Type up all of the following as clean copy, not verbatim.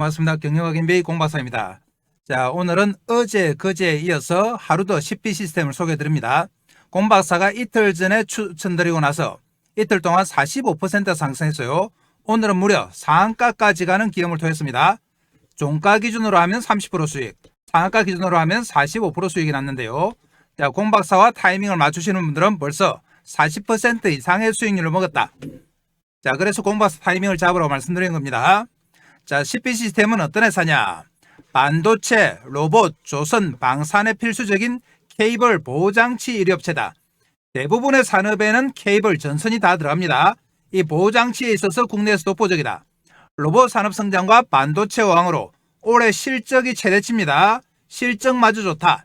고맙습니다. 경영학인베이 공박사입니다. 자, 오늘은 어제, 그제에 이어서 하루 더 CP 시스템을 소개해 드립니다. 공박사가 이틀 전에 추천드리고 나서 이틀 동안 45% 상승했어요. 오늘은 무려 상한가까지 가는 기염을 토했습니다. 종가 기준으로 하면 30% 수익, 상한가 기준으로 하면 45% 수익이 났는데요. 자, 공박사와 타이밍을 맞추시는 분들은 벌써 40% 이상의 수익률을 먹었다. 자, 그래서 공박사 타이밍을 잡으라고 말씀드린 겁니다. 자, CP 시스템은 어떤 회사냐? 반도체, 로봇, 조선, 방산에 필수적인 케이블 보호장치 1위 업체다. 대부분의 산업에는 케이블 전선이 다 들어갑니다. 이 보호장치에 있어서 국내에서 독보적이다. 로봇 산업 성장과 반도체 호황으로 올해 실적이 최대치입니다. 실적마저 좋다.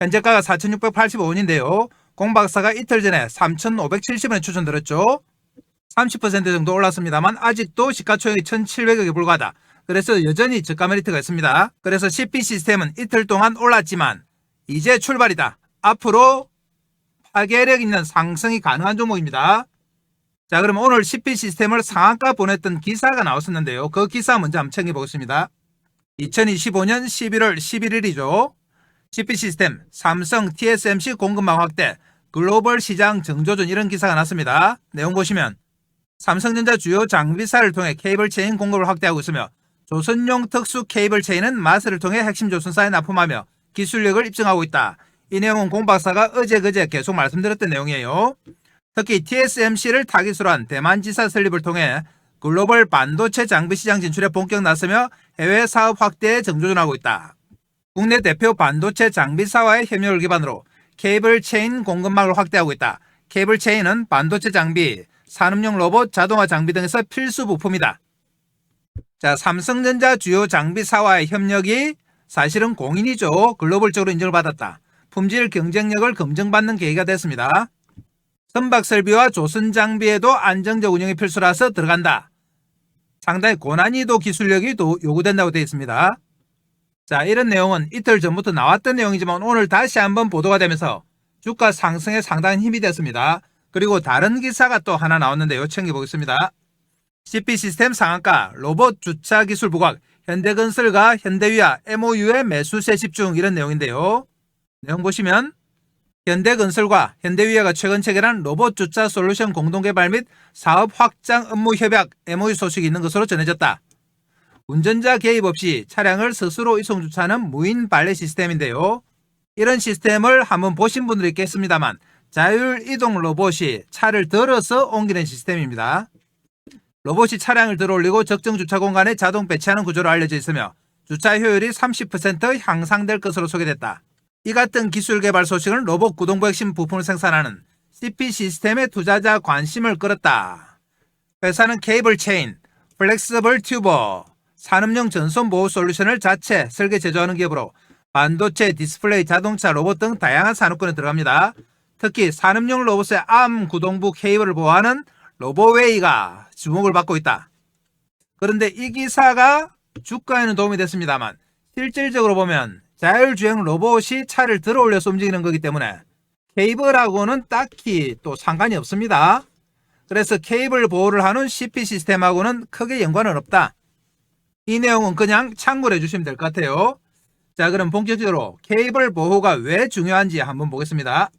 현재가가 4,685원인데요. 공박사가 이틀 전에 3,570원에 추천드렸죠. 30% 정도 올랐습니다만 아직도 시가총액이 1,700억에 불과하다. 그래서 여전히 저가 메리트가 있습니다. 그래서 CP 시스템은 이틀 동안 올랐지만 이제 출발이다. 앞으로 파괴력 있는 상승이 가능한 종목입니다. 자, 그럼 오늘 CP 시스템을 상한가 보냈던 기사가 나왔었는데요. 그 기사 먼저 한번 챙겨보겠습니다. 2025년 11월 11일이죠. CP 시스템 삼성 TSMC 공급망 확대 글로벌 시장 정조준 이런 기사가 났습니다. 내용 보시면 삼성전자 주요 장비사를 통해 케이블 체인 공급을 확대하고 있으며 조선용 특수 케이블 체인은 마스를 통해 핵심 조선사에 납품하며 기술력을 입증하고 있다. 이 내용은 공박사가 어제 그제 계속 말씀드렸던 내용이에요. 특히 TSMC를 타깃으로 한 대만지사 설립을 통해 글로벌 반도체 장비 시장 진출에 본격 나서며 해외 사업 확대에 정조준하고 있다. 국내 대표 반도체 장비사와의 협력을 기반으로 케이블 체인 공급망을 확대하고 있다. 케이블 체인은 반도체 장비, 산업용 로봇, 자동화 장비 등에서 필수 부품이다. 자, 삼성전자 주요 장비사와의 협력이 사실은 공인이죠. 글로벌적으로 인정을 받았다. 품질 경쟁력을 검증받는 계기가 됐습니다. 선박 설비와 조선 장비에도 안정적 운영이 필수라서 들어간다. 상당히 고난이도 기술력이 요구된다고 되어 있습니다. 자, 이런 내용은 이틀 전부터 나왔던 내용이지만 오늘 다시 한번 보도가 되면서 주가 상승에 상당한 힘이 됐습니다. 그리고 다른 기사가 또 하나 나왔는데요. 챙겨보겠습니다. CP 시스템 상한가, 로봇 주차 기술 부각, 현대건설과 현대위아 MOU의 매수세 집중 이런 내용인데요. 내용 보시면 현대건설과 현대위아가 최근 체결한 로봇 주차 솔루션 공동개발 및 사업 확장 업무 협약 MOU 소식이 있는 것으로 전해졌다. 운전자 개입 없이 차량을 스스로 이송 주차하는 무인 발레 시스템인데요. 이런 시스템을 한번 보신 분들이 있겠습니다만 자율 이동 로봇이 차를 들어서 옮기는 시스템입니다. 로봇이 차량을 들어올리고 적정 주차 공간에 자동 배치하는 구조로 알려져 있으며 주차 효율이 30% 향상될 것으로 소개됐다. 이 같은 기술 개발 소식은 로봇 구동부 핵심 부품을 생산하는 CP 시스템의 투자자 관심을 끌었다. 회사는 케이블 체인, 플렉서블 튜버, 산업용 전선 보호 솔루션을 자체 설계 제조하는 기업으로 반도체, 디스플레이, 자동차, 로봇 등 다양한 산업군에 들어갑니다. 특히 산업용 로봇의 암 구동부 케이블을 보호하는 로보웨이가 주목을 받고 있다. 그런데 이 기사가 주가에는 도움이 됐습니다만 실질적으로 보면 자율주행 로봇이 차를 들어올려서 움직이는 거기 때문에 케이블하고는 딱히 또 상관이 없습니다. 그래서 케이블 보호를 하는 CP 시스템하고는 크게 연관은 없다. 이 내용은 그냥 참고를 해주시면 될 것 같아요. 자, 그럼 본격적으로 케이블 보호가 왜 중요한지 한번 보겠습니다.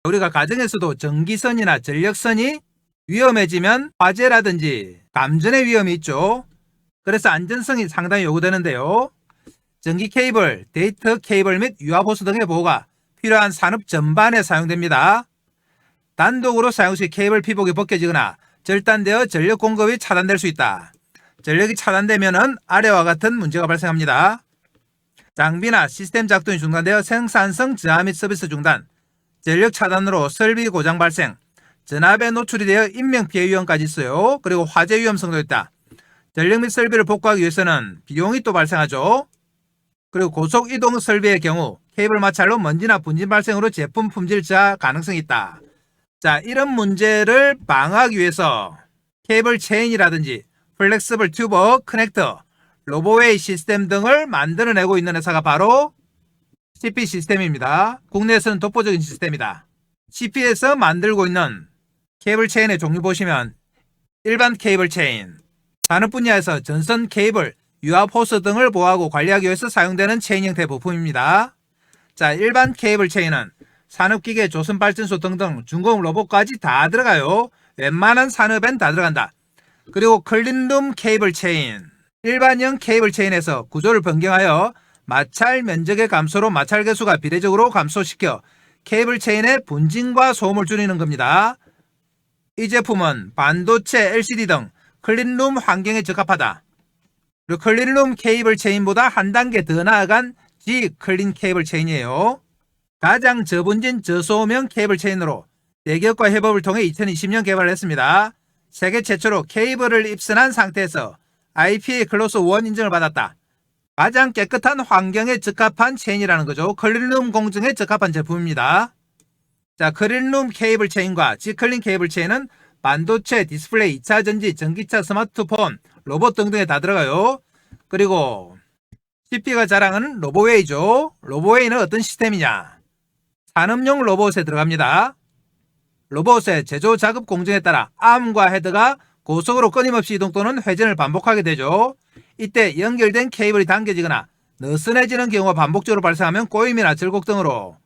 우리가 가정에서도 전기선이나 전력선이 위험해지면 화재라든지 감전의 위험이 있죠. 그래서 안전성이 상당히 요구되는데요. 전기 케이블, 데이터 케이블 및 유압호수 등의 보호가 필요한 산업 전반에 사용됩니다. 단독으로 사용 시 케이블 피복이 벗겨지거나 절단되어 전력 공급이 차단될 수 있다. 전력이 차단되면 아래와 같은 문제가 발생합니다. 장비나 시스템 작동이 중단되어 생산성 저하 및 서비스 중단, 전력 차단으로 설비 고장 발생, 전압에 노출이 되어 인명피해 위험까지 있어요. 그리고 화재 위험성도 있다. 전력 및 설비를 복구하기 위해서는 비용이 또 발생하죠. 그리고 고속 이동 설비의 경우 케이블 마찰로 먼지나 분진 발생으로 제품 품질 저하 가능성이 있다. 자, 이런 문제를 방어하기 위해서 케이블 체인이라든지 플렉서블 튜버, 커넥터, 로보웨이 시스템 등을 만들어내고 있는 회사가 바로 CP 시스템입니다. 국내에서는 독보적인 시스템이다. CP에서 만들고 있는 케이블 체인의 종류 보시면 일반 케이블 체인, 산업 분야에서 전선 케이블, 유압 호스 등을 보호하고 관리하기 위해서 사용되는 체인 형태 부품입니다. 자, 일반 케이블 체인은 산업기계, 조선발전소 등등 중공 로봇까지 다 들어가요. 웬만한 산업엔 다 들어간다. 그리고 클린룸 케이블 체인, 일반형 케이블 체인에서 구조를 변경하여 마찰 면적의 감소로 마찰 개수가 비례적으로 감소시켜 케이블 체인의 분진과 소음을 줄이는 겁니다. 이 제품은 반도체, LCD 등 클린룸 환경에 적합하다. 그리고 클린룸 케이블 체인보다 한 단계 더 나아간 G 클린 케이블 체인이에요. 가장 저분진 저소음형 케이블 체인으로 대기업과 협업을 통해 2020년 개발을 했습니다. 세계 최초로 케이블을 입선한 상태에서 IPA 클래스 1 인증을 받았다. 가장 깨끗한 환경에 적합한 체인이라는 거죠. 클린룸 공정에 적합한 제품입니다. 자, 클린룸 케이블 체인과 G클린 케이블 체인은 반도체, 디스플레이, 2차 전지, 전기차, 스마트폰, 로봇 등등에 다 들어가요. 그리고 CP가 자랑하는 로보웨이죠. 로보웨이는 어떤 시스템이냐? 산업용 로봇에 들어갑니다. 로봇의 제조 작업 공정에 따라 암과 헤드가 고속으로 끊임없이 이동 또는 회전을 반복하게 되죠. 이때 연결된 케이블이 당겨지거나 느슨해지는 경우가 반복적으로 발생하면 꼬임이나 절곡 등으로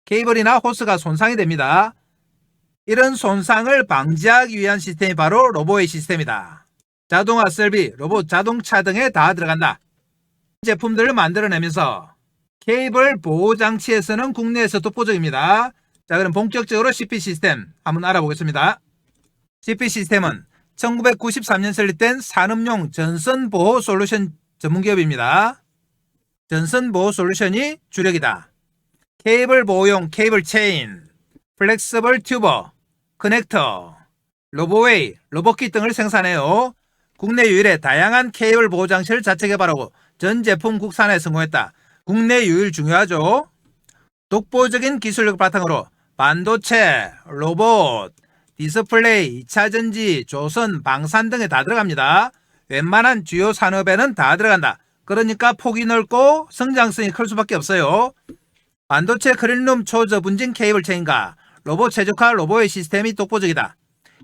케이블이나 호스가 손상이 됩니다. 이런 손상을 방지하기 위한 시스템이 바로 로보웨이 시스템이다. 자동화 설비, 로봇, 자동차 등에 다 들어간다. 제품들을 만들어내면서 케이블 보호장치에서는 국내에서 독보적입니다. 자, 그럼 본격적으로 CP 시스템 한번 알아보겠습니다. CP 시스템은 1993년 설립된 산업용 전선보호 솔루션 전문기업입니다. 전선보호 솔루션이 주력이다. 케이블 보호용 케이블 체인, 플렉서블 튜버, 커넥터, 로보웨이, 로봇킷 등을 생산해요. 국내 유일의 다양한 케이블 보호 장치를 자체 개발하고 전 제품 국산화에 성공했다. 국내 유일 중요하죠. 독보적인 기술력을 바탕으로 반도체, 로봇, 디스플레이, 2차 전지, 조선, 방산 등에 다 들어갑니다. 웬만한 주요 산업에는 다 들어간다. 그러니까 폭이 넓고 성장성이 클 수밖에 없어요. 반도체 클린룸 초저분진 케이블 체인과 로봇 최적화 로보웨이 시스템이 독보적이다.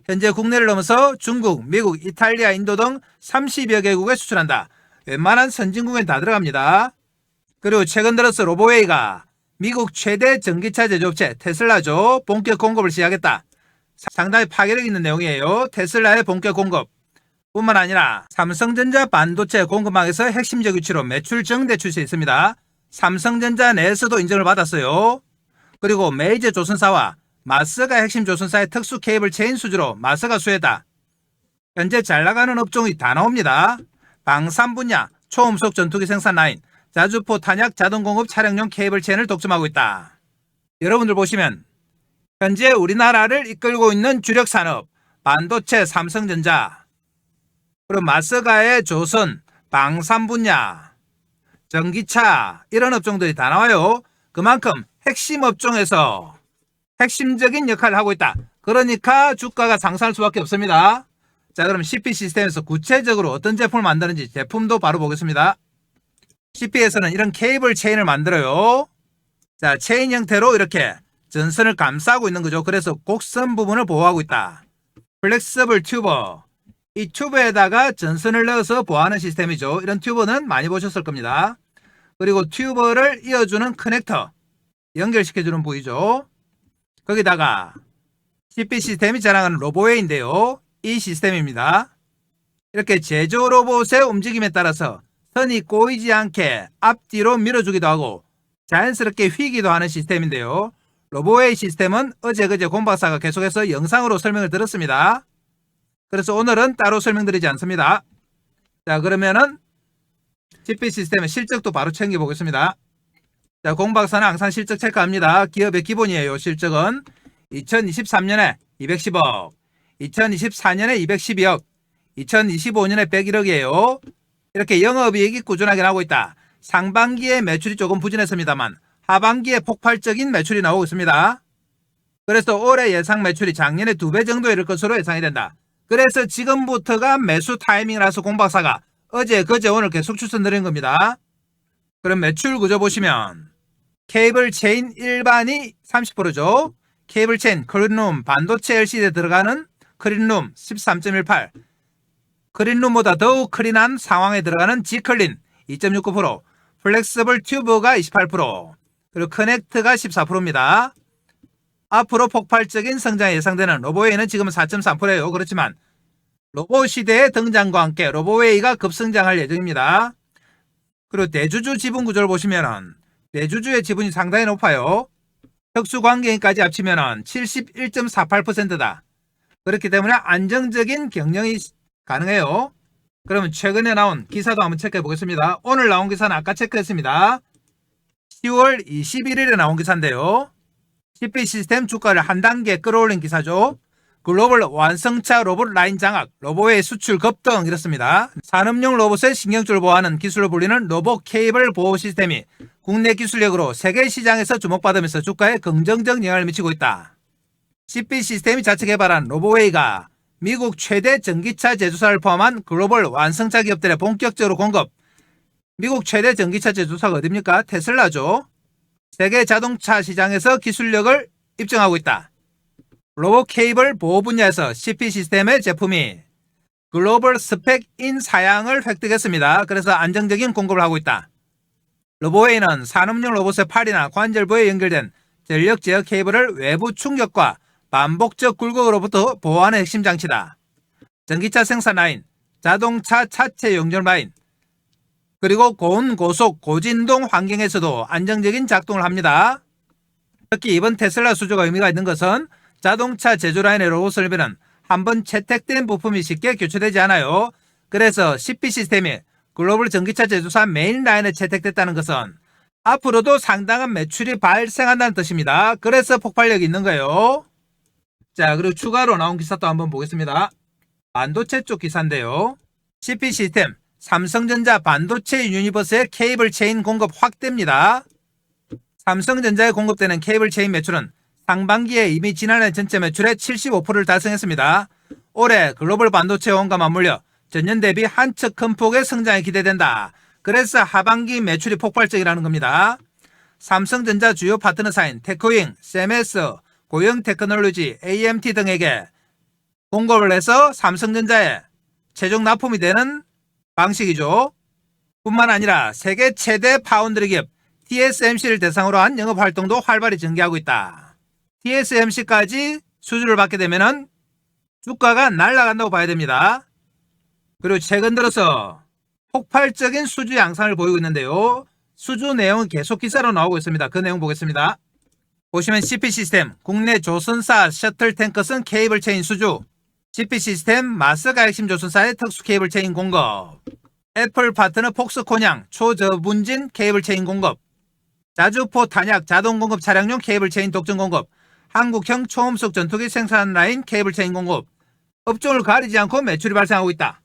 현재 국내를 넘어서 중국, 미국, 이탈리아, 인도 등 30여 개국에 수출한다. 웬만한 선진국엔 다 들어갑니다. 그리고 최근 들어서 로보웨이가 미국 최대 전기차 제조업체 테슬라죠. 본격 공급을 시작했다. 상당히 파괴력 있는 내용이에요. 테슬라의 본격 공급 뿐만 아니라 삼성전자 반도체 공급망에서 핵심적 위치로 매출 정대 추세에 있습니다. 삼성전자 내에서도 인정을 받았어요. 그리고 메이저 조선사와 마스가 핵심 조선사의 특수 케이블 체인 수주로 마스가 수혜다. 현재 잘나가는 업종이 다 나옵니다. 방산 분야, 초음속 전투기 생산 라인, 자주포 탄약 자동 공급 차량용 케이블 체인을 독점하고 있다. 여러분들 보시면 현재 우리나라를 이끌고 있는 주력 산업, 반도체 삼성전자, 그리고 마스가의 조선, 방산 분야, 전기차 이런 업종들이 다 나와요. 그만큼 핵심 업종에서 핵심적인 역할을 하고 있다. 그러니까 주가가 상승할 수밖에 없습니다. 자, 그럼 CP 시스템에서 구체적으로 어떤 제품을 만드는지 제품도 바로 보겠습니다. CP에서는 이런 케이블 체인을 만들어요. 자, 체인 형태로 이렇게 전선을 감싸고 있는 거죠. 그래서 곡선 부분을 보호하고 있다. 플렉서블 튜버, 이 튜브에다가 전선을 넣어서 보호하는 시스템이죠. 이런 튜버는 많이 보셨을 겁니다. 그리고 튜버를 이어주는 커넥터, 연결시켜주는 부위죠. 거기다가 CP 시스템이 자랑하는 로보웨이인데요. 이 시스템입니다. 이렇게 제조 로봇의 움직임에 따라서 선이 꼬이지 않게 앞뒤로 밀어주기도 하고 자연스럽게 휘기도 하는 시스템인데요. 로보웨이 시스템은 어제 그제 공 박사가 계속해서 영상으로 설명을 드렸습니다. 그래서 오늘은 따로 설명드리지 않습니다. 자, 그러면은 CP 시스템의 실적도 바로 챙겨보겠습니다. 자, 공 박사는 항상 실적 체크합니다. 기업의 기본이에요. 실적은 2023년에 210억, 2024년에 212억, 2025년에 101억이에요. 이렇게 영업이익이 꾸준하게 나오고 있다. 상반기에 매출이 조금 부진했습니다만 하반기에 폭발적인 매출이 나오고 있습니다. 그래서 올해 예상 매출이 작년에 2배 정도 이를 것으로 예상이 된다. 그래서 지금부터가 매수 타이밍이라서 공박사가 어제 그제 오늘 계속 추천드린 겁니다. 그럼 매출 구조 보시면 케이블 체인 일반이 30%죠. 케이블 체인, 클린룸, 반도체 LCD에 들어가는 클린룸 13.18, 클린룸보다 더욱 클린한 상황에 들어가는 G클린 2.69%, 플렉서블 튜브가 28%, 그리고 커넥트가 14%입니다. 앞으로 폭발적인 성장이 예상되는 로보웨이는 지금 4.3%예요. 그렇지만 로봇 시대의 등장과 함께 로보웨이가 급성장할 예정입니다. 그리고 대주주 지분 구조를 보시면은 대주주의 지분이 상당히 높아요. 특수관계인까지 합치면은 71.48%다. 그렇기 때문에 안정적인 경영이 가능해요. 그러면 최근에 나온 기사도 한번 체크해 보겠습니다. 오늘 나온 기사는 아까 체크했습니다. 10월 21일에 나온 기사인데요. CP시스템 주가를 한 단계 끌어올린 기사죠. 글로벌 완성차 로봇 라인 장악, 로봇의 수출 급등 이렇습니다. 산업용 로봇의 신경줄을 보호하는 기술로 불리는 로봇 케이블 보호 시스템이 국내 기술력으로 세계 시장에서 주목받으면서 주가에 긍정적 영향을 미치고 있다. CP시스템이 자체 개발한 로보웨이가 미국 최대 전기차 제조사를 포함한 글로벌 완성차 기업들에 본격적으로 공급. 미국 최대 전기차 제조사가 어디입니까? 테슬라죠. 세계 자동차 시장에서 기술력을 입증하고 있다. 로봇 케이블 보호 분야에서 CP시스템의 제품이 글로벌 스펙인 사양을 획득했습니다. 그래서 안정적인 공급을 하고 있다. 로보웨이는 산업용 로봇의 팔이나 관절부에 연결된 전력 제어 케이블을 외부 충격과 반복적 굴곡으로부터 보호하는 핵심 장치다. 전기차 생산 라인, 자동차 차체 용접 라인, 그리고 고온고속 고진동 환경에서도 안정적인 작동을 합니다. 특히 이번 테슬라 수주가 의미가 있는 것은 자동차 제조 라인의 로봇 설비는 한번 채택된 부품이 쉽게 교체되지 않아요. 그래서 CP시스템이 글로벌 전기차 제조사 메인 라인에 채택됐다는 것은 앞으로도 상당한 매출이 발생한다는 뜻입니다. 그래서 폭발력이 있는 거예요. 자, 그리고 추가로 나온 기사도 한번 보겠습니다. 반도체 쪽 기사인데요. CP시스템, 삼성전자 반도체 유니버스의 케이블 체인 공급 확대입니다. 삼성전자에 공급되는 케이블 체인 매출은 상반기에 이미 지난해 전체 매출의 75%를 달성했습니다. 올해 글로벌 반도체 호응과 맞물려 전년 대비 한층 큰 폭의 성장이 기대된다. 그래서 하반기 매출이 폭발적이라는 겁니다. 삼성전자 주요 파트너사인 테크윙, 셈에스, 고영테크놀로지, AMT 등에게 공급을 해서 삼성전자에 최종 납품이 되는 방식이죠. 뿐만 아니라 세계 최대 파운드리 기업 TSMC를 대상으로 한 영업활동도 활발히 전개하고 있다. TSMC까지 수주를 받게 되면 주가가 날아간다고 봐야 됩니다. 그리고 최근 들어서 폭발적인 수주 양상을 보이고 있는데요. 수주 내용은 계속 기사로 나오고 있습니다. 그 내용 보겠습니다. 보시면 CP시스템, 국내 조선사 셔틀 탱커선 케이블 체인 수주, CP시스템 마스가 핵심 조선사의 특수 케이블 체인 공급, 애플 파트너 폭스콘양 초저분진 케이블 체인 공급, 자주포 탄약 자동 공급 차량용 케이블 체인 독점 공급, 한국형 초음속 전투기 생산 라인 케이블 체인 공급, 업종을 가리지 않고 매출이 발생하고 있다.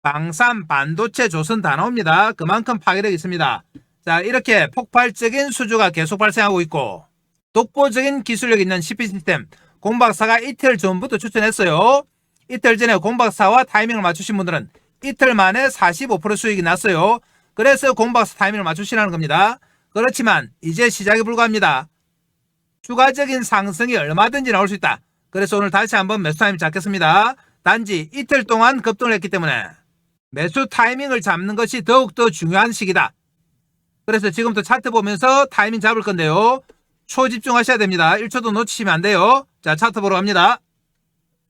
방산, 반도체, 조선 다 나옵니다. 그만큼 파괴력이 있습니다. 자, 이렇게 폭발적인 수주가 계속 발생하고 있고 독보적인 기술력 있는 CP시스템, 공박사가 이틀 전부터 추천했어요. 이틀 전에 공박사와 타이밍을 맞추신 분들은 이틀 만에 45% 수익이 났어요. 그래서 공박사 타이밍을 맞추시라는 겁니다. 그렇지만 이제 시작에 불과합니다. 추가적인 상승이 얼마든지 나올 수 있다. 그래서 오늘 다시 한번 매수 타이밍 잡겠습니다. 단지 이틀 동안 급등을 했기 때문에 매수 타이밍을 잡는 것이 더욱더 중요한 시기다. 그래서 지금부터 차트 보면서 타이밍 잡을 건데요. 초집중하셔야 됩니다. 1초도 놓치시면 안 돼요. 자, 차트 보러 갑니다.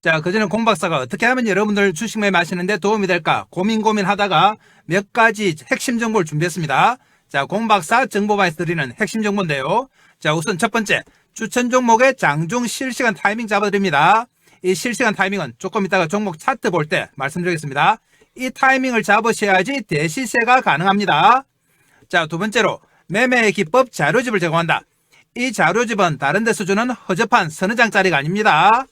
자, 그전에 공박사가 어떻게 하면 여러분들 주식 매매하시는데 도움이 될까 고민하다가 몇 가지 핵심 정보를 준비했습니다. 자, 공박사 정보방에서 드리는 핵심 정보인데요. 자, 우선 첫 번째, 추천 종목의 장중 실시간 타이밍 잡아드립니다. 이 실시간 타이밍은 조금 이따가 종목 차트 볼 때 말씀드리겠습니다. 이 타이밍을 잡으셔야지 대시세가 가능합니다. 자, 두 번째로 매매의 기법 자료집을 제공한다. 이 자료집은 다른 데서 주는 허접한 서너 장짜리가 아닙니다.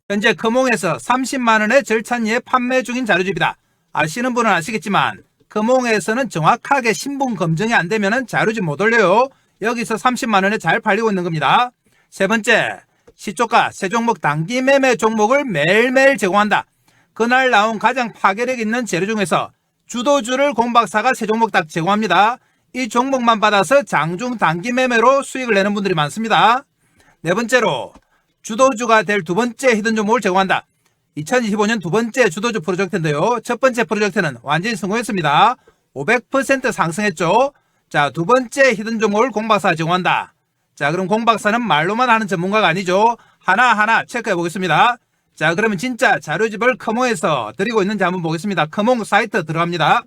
현재 금홍에서 30만원의 절찬리에 판매 중인 자료집이다. 아시는 분은 아시겠지만 금홍에서는 정확하게 신분 검증이 안 되면 자료집 못 올려요. 여기서 30만원에 잘 팔리고 있는 겁니다. 세 번째, 시초가 세 종목 단기 매매 종목을 매일매일 제공한다. 그날 나온 가장 파괴력 있는 재료 중에서 주도주를 공박사가 세 종목 딱 제공합니다. 이 종목만 받아서 장중 단기 매매로 수익을 내는 분들이 많습니다. 네 번째로 주도주가 될 두 번째 히든 종목을 제공한다. 2025년 두 번째 주도주 프로젝트인데요. 첫 번째 프로젝트는 완전히 성공했습니다. 500% 상승했죠. 자, 두 번째 히든 종목을 공박사가 제공한다. 자, 그럼 공박사는 말로만 하는 전문가가 아니죠. 하나하나 체크해 보겠습니다. 자, 그러면 진짜 자료집을 커몽에서 드리고 있는지 한번 보겠습니다. 커몽 사이트 들어갑니다.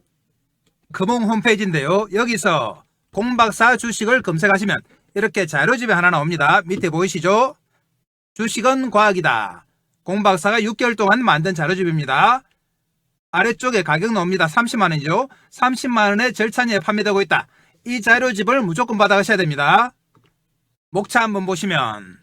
커몽 홈페이지인데요. 여기서 공박사 주식을 검색하시면 이렇게 자료집이 하나 나옵니다. 밑에 보이시죠? 주식은 과학이다. 공박사가 6개월 동안 만든 자료집입니다. 아래쪽에 가격 나옵니다. 30만원이죠. 30만원에 절찬리에 판매되고 있다. 이 자료집을 무조건 받아가셔야 됩니다. 목차 한번 보시면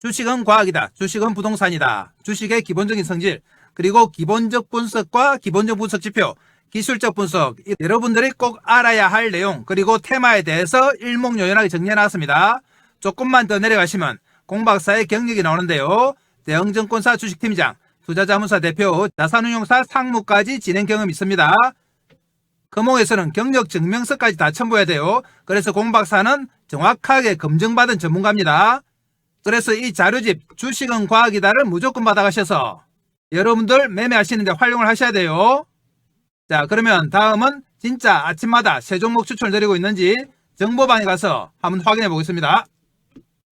주식은 과학이다. 주식은 부동산이다. 주식의 기본적인 성질, 그리고 기본적 분석과 기본적 분석 지표, 기술적 분석, 여러분들이 꼭 알아야 할 내용, 그리고 테마에 대해서 일목요연하게 정리해 놨습니다. 조금만 더 내려가시면 공박사의 경력이 나오는데요. 대형증권사 주식팀장, 투자자문사 대표, 자산운용사 상무까지 진행 경험이 있습니다. 금홍에서는 경력 증명서까지 다 첨부해야 돼요. 그래서 공박사는 정확하게 검증받은 전문가입니다. 그래서 이 자료집 주식은 과학이다를 무조건 받아가셔서 여러분들 매매하시는데 활용을 하셔야 돼요. 자, 그러면 다음은 진짜 아침마다 새 종목 추천을 드리고 있는지 정보방에 가서 한번 확인해 보겠습니다.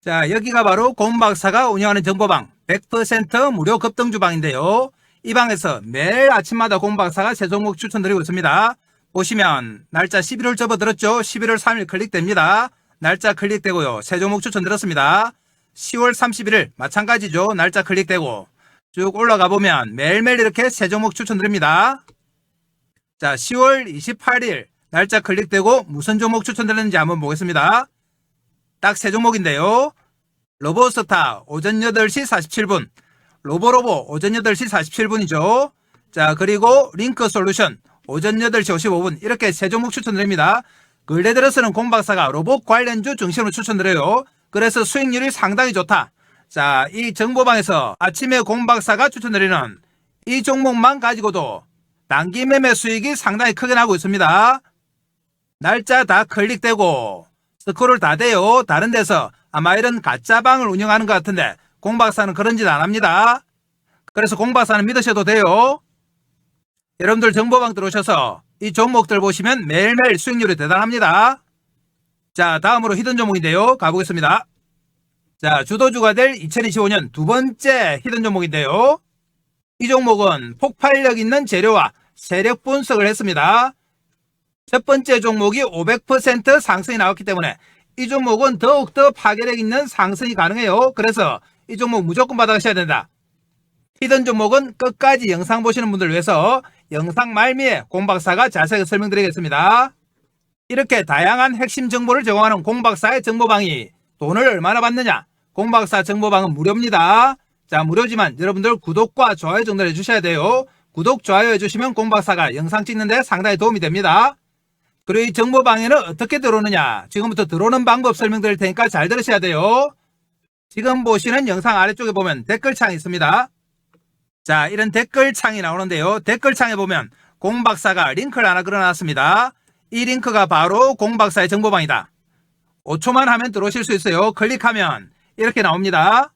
자, 여기가 바로 공박사가 운영하는 정보방 100% 무료 급등주방인데요. 이 방에서 매일 아침마다 공박사가 새 종목 추천드리고 있습니다. 보시면 날짜 11월 접어들었죠. 11월 3일 클릭됩니다. 날짜 클릭되고요. 새 종목 추천드렸습니다. 10월 31일 마찬가지죠. 날짜 클릭되고 쭉 올라가 보면 매일매일 이렇게 새 종목 추천드립니다. 자, 10월 28일 날짜 클릭되고 무슨 종목 추천드렸는지 한번 보겠습니다. 딱 세 종목인데요. 로보스타 오전 8시 47분, 로보로보 오전 8시 47분이죠. 자, 그리고 링크솔루션 오전 8시 55분 이렇게 세 종목 추천드립니다. 근래 들어서는 공박사가 로봇 관련주 중심으로 추천드려요. 그래서 수익률이 상당히 좋다. 자, 이 정보방에서 아침에 공박사가 추천드리는 이 종목만 가지고도 단기 매매 수익이 상당히 크게 나고 있습니다. 날짜 다 클릭되고 스크롤 다 돼요. 다른 데서 아마 이런 가짜방을 운영하는 것 같은데 공박사는 그런 짓 안 합니다. 그래서 공박사는 믿으셔도 돼요. 여러분들 정보방 들어오셔서 이 종목들 보시면 매일매일 수익률이 대단합니다. 자, 다음으로 히든 종목인데요. 가보겠습니다. 자, 주도주가 될 2025년 두 번째 히든 종목인데요. 이 종목은 폭발력 있는 재료와 세력 분석을 했습니다. 첫 번째 종목이 500% 상승이 나왔기 때문에 이 종목은 더욱더 파괴력 있는 상승이 가능해요. 그래서 이 종목 무조건 받아가셔야 된다. 히든 종목은 끝까지 영상 보시는 분들 위해서 영상 말미에 공박사가 자세하게 설명드리겠습니다. 이렇게 다양한 핵심 정보를 제공하는 공박사의 정보방이 돈을 얼마나 받느냐? 공박사 정보방은 무료입니다. 자, 무료지만 여러분들 구독과 좋아요 정도를 해주셔야 돼요. 구독, 좋아요 해주시면 공박사가 영상 찍는데 상당히 도움이 됩니다. 그리고 이 정보방에는 어떻게 들어오느냐? 지금부터 들어오는 방법 설명드릴 테니까 잘 들으셔야 돼요. 지금 보시는 영상 아래쪽에 보면 댓글창이 있습니다. 자, 이런 댓글창이 나오는데요. 댓글창에 보면 공박사가 링크를 하나 걸어놨습니다. 이 링크가 바로 공박사의 정보방이다. 5초만 하면 들어오실 수 있어요. 클릭하면 이렇게 나옵니다.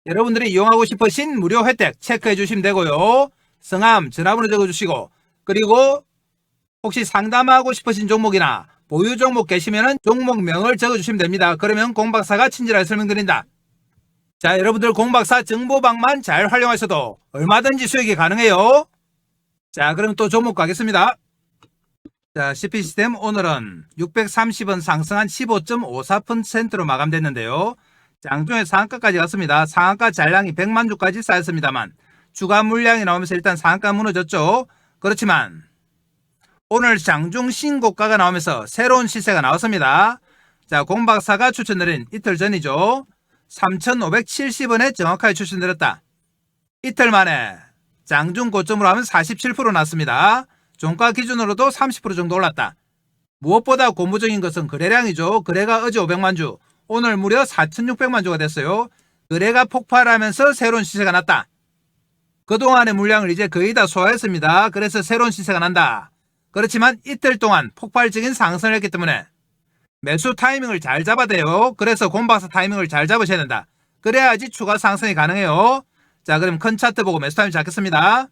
여러분들이 이용하고 싶으신 무료 혜택 체크해 주시면 되고요. 성함, 전화번호 적어주시고, 그리고 혹시 상담하고 싶으신 종목이나 보유 종목 계시면 종목명을 적어주시면 됩니다. 그러면 공박사가 친절하게 설명드린다. 자, 여러분들 공박사 정보방만 잘 활용하셔도 얼마든지 수익이 가능해요. 자, 그럼 또 종목 가겠습니다. 자, CP시스템 오늘은 630원 상승한 15.54%로 마감됐는데요. 장중에 상한가까지 갔습니다. 상한가 잔량이 100만 주까지 쌓였습니다만 주가 물량이 나오면서 일단 상한가 무너졌죠. 그렇지만 오늘 장중 신고가가 나오면서 새로운 시세가 나왔습니다. 자, 공박사가 추천드린 이틀 전이죠. 3,570원에 정확하게 추천드렸다. 이틀 만에 장중 고점으로 하면 47% 났습니다. 종가 기준으로도 30% 정도 올랐다. 무엇보다 고무적인 것은 거래량이죠. 거래가 어제 500만 주, 오늘 무려 4,600만 주가 됐어요. 거래가 폭발하면서 새로운 시세가 났다. 그동안의 물량을 이제 거의 다 소화했습니다. 그래서 새로운 시세가 난다. 그렇지만 이틀 동안 폭발적인 상승을 했기 때문에 매수 타이밍을 잘 잡아야 돼요. 그래서 공박사 타이밍을 잘 잡으셔야 된다. 그래야지 추가 상승이 가능해요. 자, 그럼 큰 차트 보고 매수 타임 잡겠습니다.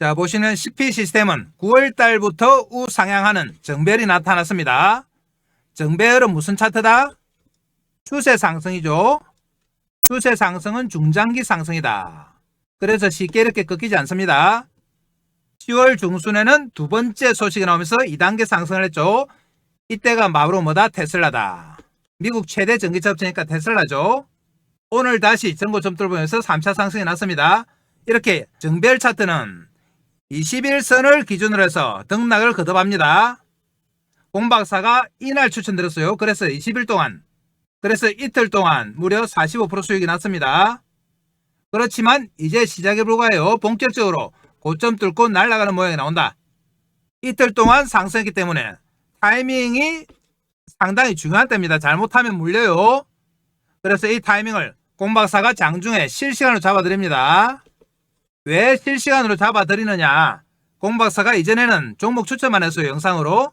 자, 보시면 CP 시스템은 9월 달부터 우상향하는 정배열이 나타났습니다. 정배열은 무슨 차트다? 추세 상승이죠. 추세 상승은 중장기 상승이다. 그래서 쉽게 이렇게 꺾이지 않습니다. 10월 중순에는 두 번째 소식이 나오면서 2단계 상승을 했죠. 이때가 바로 뭐다? 테슬라다. 미국 최대 전기차 업체니까 테슬라죠. 오늘 다시 전고점들 보면서 3차 상승이 났습니다. 이렇게 정배열 차트는 21선을 기준으로 해서 등락을 거듭합니다. 공박사가 이날 추천드렸어요. 그래서 20일 동안, 그래서 이틀 동안 무려 45% 수익이 났습니다. 그렇지만 이제 시작에 불과해요. 본격적으로 고점 뚫고 날아가는 모양이 나온다. 이틀 동안 상승했기 때문에 타이밍이 상당히 중요한 때입니다. 잘못하면 물려요. 그래서 이 타이밍을 공박사가 장중에 실시간으로 잡아드립니다. 왜 실시간으로 잡아드리느냐? 공박사가 이전에는 종목 추천만 했어요. 영상으로.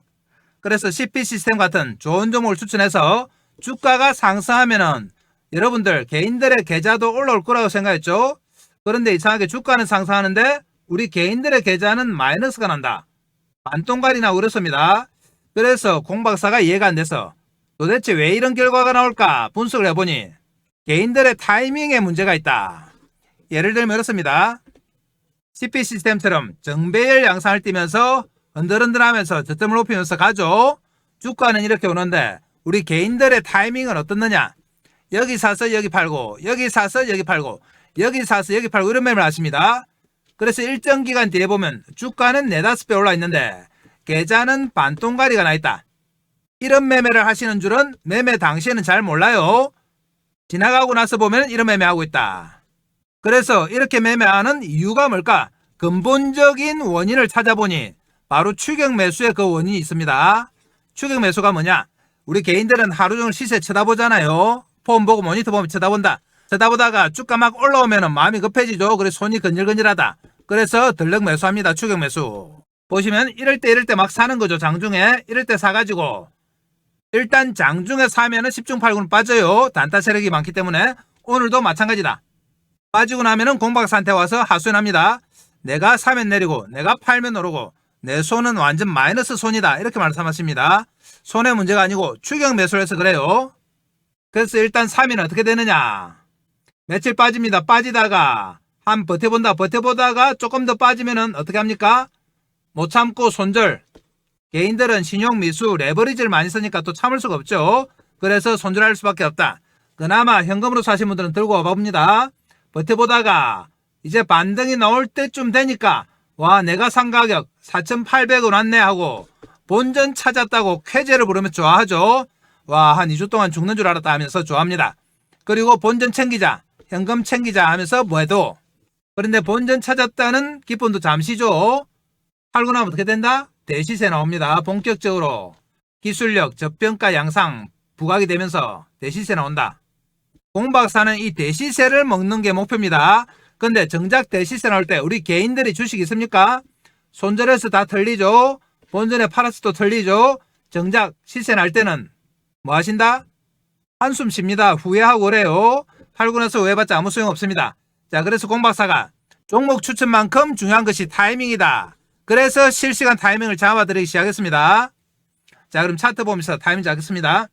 그래서 CP 시스템 같은 좋은 종목을 추천해서 주가가 상승하면은 여러분들 개인들의 계좌도 올라올 거라고 생각했죠. 그런데 이상하게 주가는 상승하는데 우리 개인들의 계좌는 마이너스가 난다. 반동갈이 나고 그렇습니다. 그래서 공박사가 이해가 안 돼서 도대체 왜 이런 결과가 나올까 분석을 해보니 개인들의 타이밍에 문제가 있다. 예를 들면 이렇습니다. CP 시스템처럼 정배열 양상을 띠면서 흔들흔들하면서 저점을 높이면서 가죠. 주가는 이렇게 오는데 우리 개인들의 타이밍은 어떻느냐? 여기 사서 여기 팔고, 여기 사서 여기 팔고, 여기 사서 여기 팔고 이런 매매를 하십니다. 그래서 일정 기간 뒤에 보면 주가는 4-5배 올라 있는데 계좌는 반동가리가 나 있다. 이런 매매를 하시는 줄은 매매 당시에는 잘 몰라요. 지나가고 나서 보면 이런 매매하고 있다. 그래서 이렇게 매매하는 이유가 뭘까? 근본적인 원인을 찾아보니 바로 추격 매수의 그 원인이 있습니다. 추격 매수가 뭐냐? 우리 개인들은 하루 종일 시세 쳐다보잖아요. 폰 보고 모니터 보면 쳐다본다. 쳐다보다가 주가 막 올라오면 마음이 급해지죠. 그래서 손이 근질근질하다. 그래서 들럭 매수합니다. 추격 매수. 보시면 이럴 때 막 사는 거죠. 장중에 이럴 때 사가지고 일단 장중에 사면은 10중 8구는 빠져요. 단타 세력이 많기 때문에 오늘도 마찬가지다. 빠지고 나면은 공박사한테 와서 하소연합니다. 내가 사면 내리고 내가 팔면 오르고 내 손은 완전 마이너스 손이다. 이렇게 말씀하십니다. 손의 문제가 아니고 추격 매수를 해서 그래요. 그래서 일단 사면 어떻게 되느냐? 며칠 빠집니다. 빠지다가 한 버텨보다가 조금 더 빠지면은 어떻게 합니까? 못 참고 손절. 개인들은 신용 미수 레버리지를 많이 쓰니까 또 참을 수가 없죠. 그래서 손절할 수밖에 없다. 그나마 현금으로 사신 분들은 들고 와봅니다. 버텨보다가 이제 반등이 나올 때쯤 되니까 와 내가 산 가격 4,800원 왔네 하고 본전 찾았다고 쾌재를 부르면 좋아하죠. 와 한 2주 동안 죽는 줄 알았다 하면서 좋아합니다. 그리고 본전 챙기자 현금 챙기자 하면서 뭐해도 그런데 본전 찾았다는 기쁨도 잠시죠. 팔고 나면 어떻게 된다? 대시세 나옵니다. 본격적으로 기술력 저평가 양상 부각이 되면서 대시세 나온다. 공박사는 이 대시세를 먹는 게 목표입니다. 근데 정작 대시세 나올 때 우리 개인들이 주식이 있습니까? 손절해서 다 털리죠. 본전에 팔아서도 털리죠. 정작 시세 날 때는 뭐 하신다? 한숨 쉽니다. 후회하고 그래요. 팔고 나서 후회해봤자 아무 소용 없습니다. 자, 그래서 공박사가 종목 추천만큼 중요한 것이 타이밍이다. 그래서 실시간 타이밍을 잡아드리기 시작했습니다. 자, 그럼 차트 보면서 타이밍 잡겠습니다.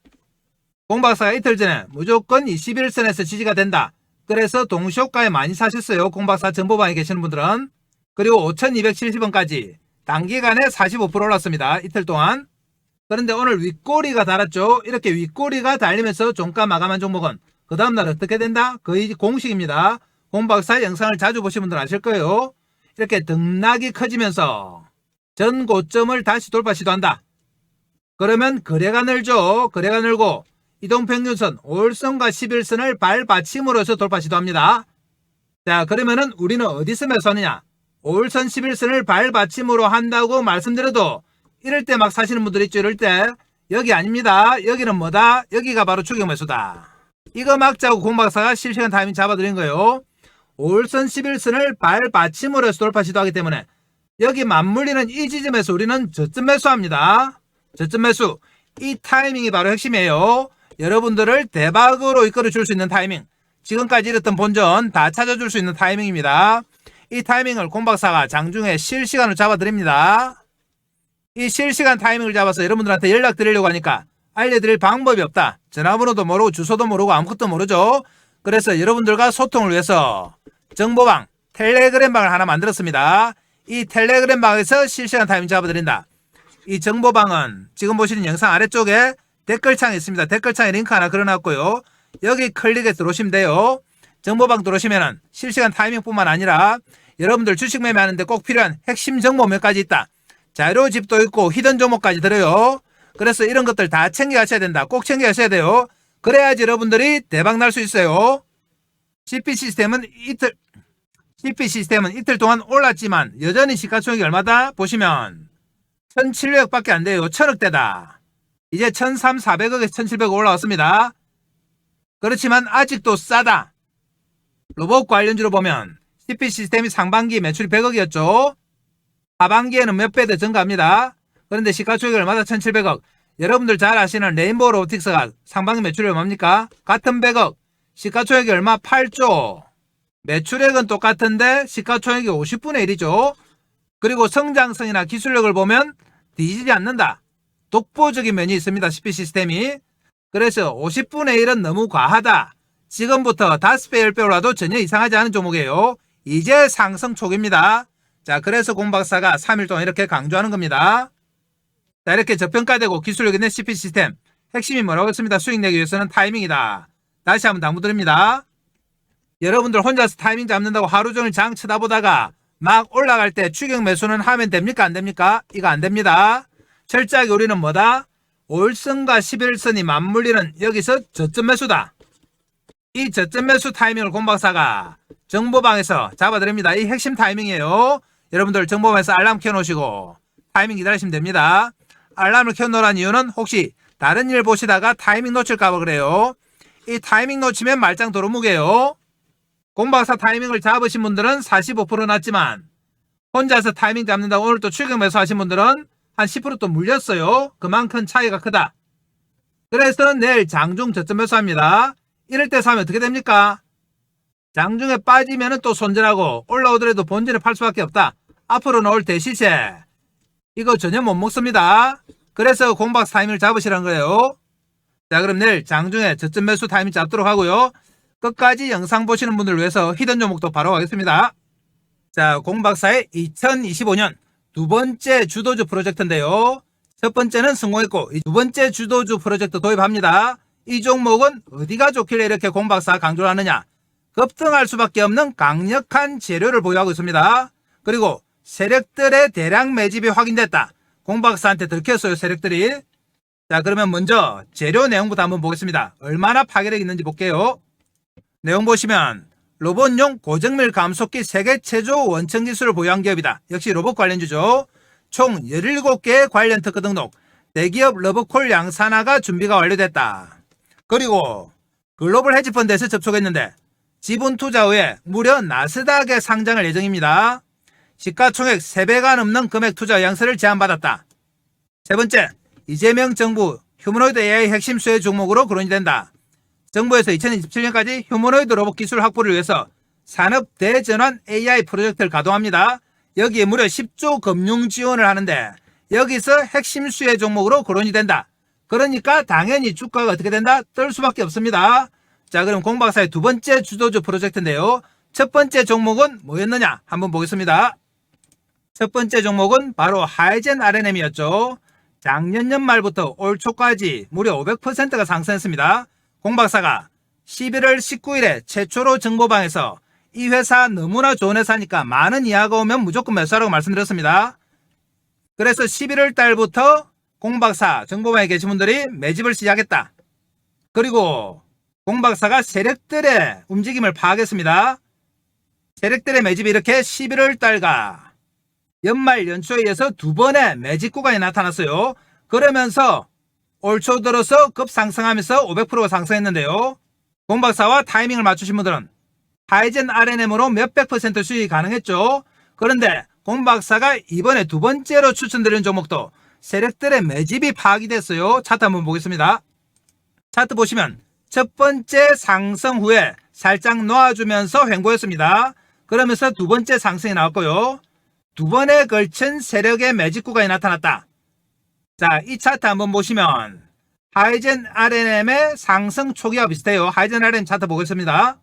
공박사가 이틀 전에 무조건 21선에서 지지가 된다. 그래서 동시효과에 많이 사셨어요. 공박사 정보방에 계시는 분들은. 그리고 5,270원까지 단기간에 45% 올랐습니다. 이틀 동안. 그런데 오늘 윗꼬리가 달았죠. 이렇게 윗꼬리가 달리면서 종가 마감한 종목은 그 다음날 어떻게 된다? 거의 공식입니다. 공박사 영상을 자주 보신 분들은 아실 거예요. 이렇게 등락이 커지면서 전 고점을 다시 돌파 시도한다. 그러면 거래가 늘죠. 거래가 늘고 이동평균선 5일선과 11선을 발받침으로서 돌파 시도합니다. 자, 그러면은 우리는 어디서 매수하느냐? 5일선 11선을 발받침으로 한다고 말씀드려도 이럴 때 막 사시는 분들 있죠. 이럴 때 여기 아닙니다. 여기는 뭐다? 여기가 바로 추격 매수다. 이거 막자고 공박사가 실시간 타이밍 잡아드린 거예요. 5일선 11선을 발받침으로 해서 돌파 시도하기 때문에 여기 맞물리는 이 지점에서 우리는 저점 매수합니다. 저점 매수. 이 타이밍이 바로 핵심이에요. 여러분들을 대박으로 이끌어 줄 수 있는 타이밍. 지금까지 잃었던 본전 다 찾아줄 수 있는 타이밍입니다. 이 타이밍을 공박사가 장중에 실시간으로 잡아드립니다. 이 실시간 타이밍을 잡아서 여러분들한테 연락드리려고 하니까 알려드릴 방법이 없다. 전화번호도 모르고 주소도 모르고 아무것도 모르죠. 그래서 여러분들과 소통을 위해서 정보방 텔레그램방을 하나 만들었습니다. 이 텔레그램방에서 실시간 타이밍 잡아드린다. 이 정보방은 지금 보시는 영상 아래쪽에 댓글창에 있습니다. 댓글창에 링크 하나 걸어놨고요. 여기 클릭해 들어오시면 돼요. 정보방 들어오시면 실시간 타이밍뿐만 아니라 여러분들 주식 매매하는데 꼭 필요한 핵심 정보 몇 가지 있다. 자료집도 있고 히든 종목까지 들어요. 그래서 이런 것들 다 챙겨가셔야 된다. 꼭 챙겨가셔야 돼요. 그래야지 여러분들이 대박 날 수 있어요. CP 시스템은 이틀 동안 올랐지만 여전히 시가총액이 얼마다? 보시면 1,700억밖에 안 돼요. 1,000억대다. 이제 1,300~400억에서 1,700억 올라왔습니다. 그렇지만 아직도 싸다. 로봇 관련주로 보면 CP 시스템이 상반기 매출이 100억이었죠. 하반기에는 몇 배 더 증가합니다. 그런데 시가총액이 얼마다? 1,700억. 여러분들 잘 아시는 레인보우 로보틱스가 상반기 매출이 얼마입니까? 같은 100억. 시가총액이 얼마? 8조. 매출액은 똑같은데 시가총액이 50분의 1이죠. 그리고 성장성이나 기술력을 보면 뒤지지 않는다. 독보적인 면이 있습니다. CP 시스템이. 그래서 50분의 1은 너무 과하다. 지금부터 5배, 10배 올라도 전혀 이상하지 않은 종목이에요. 이제 상승 초기입니다. 자, 그래서 공박사가 3일 동안 이렇게 강조하는 겁니다. 자, 이렇게 저평가되고 기술력 있는 CP 시스템. 핵심이 뭐라고 했습니다. 수익 내기 위해서는 타이밍이다. 다시 한번 당부드립니다. 여러분들 혼자서 타이밍 잡는다고 하루 종일 장 쳐다보다가 막 올라갈 때 추격 매수는 하면 됩니까? 안 됩니까? 이거 안 됩니다. 철저하게 우리는 뭐다? 5일선과 11선이 맞물리는 여기서 저점 매수다. 이 저점 매수 타이밍을 공박사가 정보방에서 잡아드립니다. 이 핵심 타이밍이에요. 여러분들 정보방에서 알람 켜놓으시고 타이밍 기다리시면 됩니다. 알람을 켜놓으란 이유는 혹시 다른 일 보시다가 타이밍 놓칠까봐 그래요. 이 타이밍 놓치면 말짱 도루묵이에요. 공박사 타이밍을 잡으신 분들은 45% 났지만 혼자서 타이밍 잡는다고 오늘 또 추격 매수 하신 분들은 한 10% 또 물렸어요. 그만큼 차이가 크다. 그래서 내일 장중 저점 매수합니다. 이럴 때 사면 어떻게 됩니까? 장중에 빠지면 또 손절하고 올라오더라도 본전에 팔 수밖에 없다. 앞으로 나올 대시세 이거 전혀 못 먹습니다. 그래서 공박사 타이밍을 잡으시라는 거예요. 자, 그럼 내일 장중에 저점 매수 타이밍 잡도록 하고요. 끝까지 영상 보시는 분들을 위해서 히든 종목도 바로 가겠습니다. 자, 공박사의 2025년 두 번째 주도주 프로젝트인데요. 첫 번째는 성공했고 두 번째 주도주 프로젝트 도입합니다. 이 종목은 어디가 좋길래 이렇게 공박사가 강조를 하느냐. 급등할 수밖에 없는 강력한 재료를 보유하고 있습니다. 그리고 세력들의 대량 매집이 확인됐다. 공박사한테 들켰어요, 세력들이. 자, 그러면 먼저 재료 내용부터 한번 보겠습니다. 얼마나 파괴력이 있는지 볼게요. 내용 보시면 로봇용 고정밀 감속기 세계 최초 원천 기술을 보유한 기업이다. 역시 로봇 관련주죠. 총 17개의 관련 특허 등록, 대기업 러브콜 양산화가 준비가 완료됐다. 그리고 글로벌 헤지펀드에서 접촉했는데 지분 투자 후에 무려 나스닥에 상장할 예정입니다. 시가총액 3배가 넘는 금액 투자 의향서를 제안받았다. 세 번째, 이재명 정부 휴머노이드 AI 핵심 수혜 종목으로 거론이 된다. 정부에서 2027년까지 휴머노이드 로봇 기술 확보를 위해서 산업 대전환 AI 프로젝트를 가동합니다. 여기에 무려 10조 금융 지원을 하는데 여기서 핵심 수혜 종목으로 거론이 된다. 그러니까 당연히 주가가 어떻게 된다? 뜰 수밖에 없습니다. 자, 그럼 공박사의 두 번째 주도주 프로젝트인데요. 첫 번째 종목은 뭐였느냐? 한번 보겠습니다. 첫 번째 종목은 바로 하이젠 R&M이었죠. 작년 연말부터 올 초까지 무려 500%가 상승했습니다. 공박사가 11월 19일에 최초로 정보방에서 이 회사 너무나 좋은 회사니까 많은 이하가 오면 무조건 매수하라고 말씀드렸습니다. 그래서 11월 달부터 공박사 정보방에 계신 분들이 매집을 시작했다. 그리고 공박사가 세력들의 움직임을 파악했습니다. 세력들의 매집이 이렇게 11월 달과 연말 연초에 의해서 두 번의 매집 구간이 나타났어요. 그러면서 올 초 들어서 급상승하면서 500%가 상승했는데요. 공박사와 타이밍을 맞추신 분들은 하이젠 R&M으로 몇백 % 수익이 가능했죠. 그런데 공박사가 이번에 두 번째로 추천드리는 종목도 세력들의 매집이 파악이 됐어요. 차트 한번 보겠습니다. 차트 보시면 첫 번째 상승 후에 살짝 놓아주면서 횡보였습니다. 그러면서 두 번째 상승이 나왔고요. 두 번에 걸친 세력의 매집 구간이 나타났다. 자, 이 차트 한번 보시면 하이젠 RNM의 상승 초기와 비슷해요. 하이젠 RNM 차트 보겠습니다.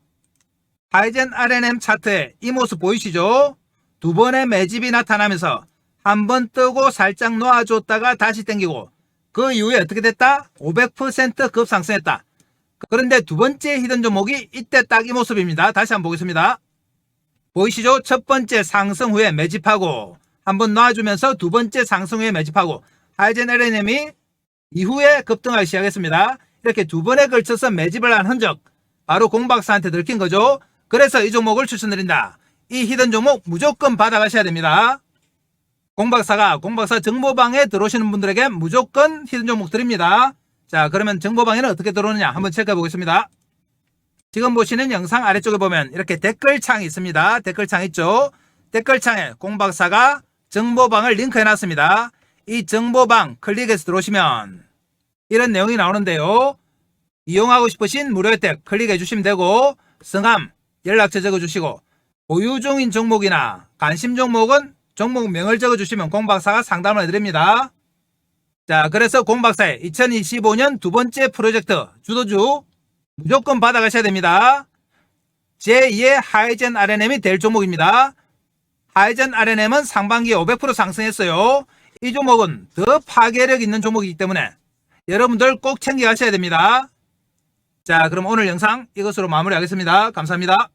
하이젠 RNM 차트에 이 모습 보이시죠? 두 번의 매집이 나타나면서 한 번 뜨고 살짝 놓아줬다가 다시 당기고 그 이후에 어떻게 됐다? 500% 급상승했다. 그런데 두 번째 히든 종목이 이때 딱 이 모습입니다. 다시 한번 보겠습니다. 보이시죠? 첫 번째 상승 후에 매집하고 한번 놔주면서 두 번째 상승 후에 매집하고 하이젠 RNM이 이후에 급등하기 시작했습니다. 이렇게 두 번에 걸쳐서 매집을 한 흔적 바로 공박사한테 들킨 거죠. 그래서 이 종목을 추천드린다. 이 히든 종목 무조건 받아가셔야 됩니다. 공박사 정보방에 들어오시는 분들에게 무조건 히든 종목 드립니다. 자, 그러면 정보방에는 어떻게 들어오느냐 한번 체크해 보겠습니다. 지금 보시는 영상 아래쪽에 보면 이렇게 댓글창이 있습니다. 댓글창 있죠? 댓글창에 공박사가 정보방을 링크해 놨습니다. 이 정보방 클릭해서 들어오시면 이런 내용이 나오는데요. 이용하고 싶으신 무료 혜택 클릭해 주시면 되고 성함, 연락처 적어주시고 보유 중인 종목이나 관심 종목은 종목명을 적어주시면 공박사가 상담을 해드립니다. 자, 그래서 공박사의 2025년 두 번째 프로젝트 주도주 무조건 받아가셔야 됩니다. 제2의 하이젠 RNM이 될 종목입니다. 하이젠 RNM은 상반기에 500% 상승했어요. 이 종목은 더 파괴력 있는 종목이기 때문에 여러분들 꼭 챙겨가셔야 됩니다. 자, 그럼 오늘 영상 이것으로 마무리하겠습니다. 감사합니다.